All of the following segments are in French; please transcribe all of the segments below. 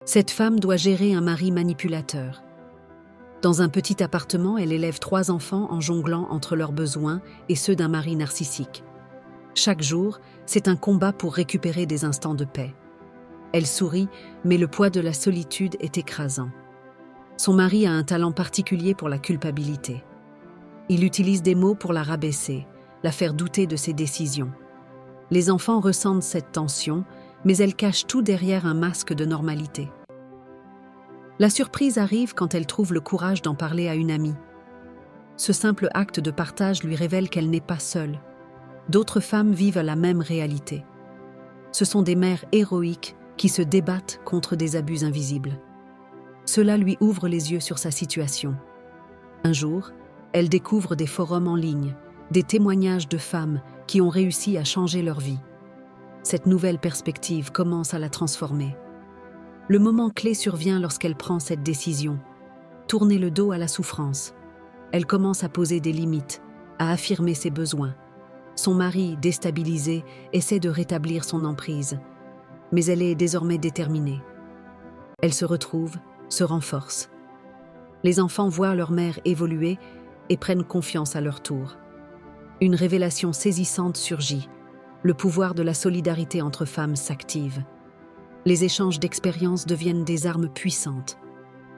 Cette femme doit gérer un mari manipulateur. Dans un petit appartement, elle élève 3 enfants en jonglant entre leurs besoins et ceux d'un mari narcissique. Chaque jour, c'est un combat pour récupérer des instants de paix. Elle sourit, mais le poids de la solitude est écrasant. Son mari a un talent particulier pour la culpabilité. Il utilise des mots pour la rabaisser, la faire douter de ses décisions. Les enfants ressentent cette tension, mais elle cache tout derrière un masque de normalité. La surprise arrive quand elle trouve le courage d'en parler à une amie. Ce simple acte de partage lui révèle qu'elle n'est pas seule. D'autres femmes vivent la même réalité. Ce sont des mères héroïques qui se débattent contre des abus invisibles. Cela lui ouvre les yeux sur sa situation. Un jour, elle découvre des forums en ligne, des témoignages de femmes qui ont réussi à changer leur vie. Cette nouvelle perspective commence à la transformer. Le moment clé survient lorsqu'elle prend cette décision. Tourner le dos à la souffrance. Elle commence à poser des limites, à affirmer ses besoins. Son mari, déstabilisé, essaie de rétablir son emprise. Mais elle est désormais déterminée. Elle se retrouve, se renforce. Les enfants voient leur mère évoluer et prennent confiance à leur tour. Une révélation saisissante surgit. Le pouvoir de la solidarité entre femmes s'active. Les échanges d'expériences deviennent des armes puissantes.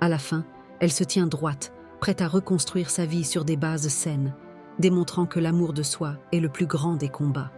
À la fin, elle se tient droite, prête à reconstruire sa vie sur des bases saines, démontrant que l'amour de soi est le plus grand des combats.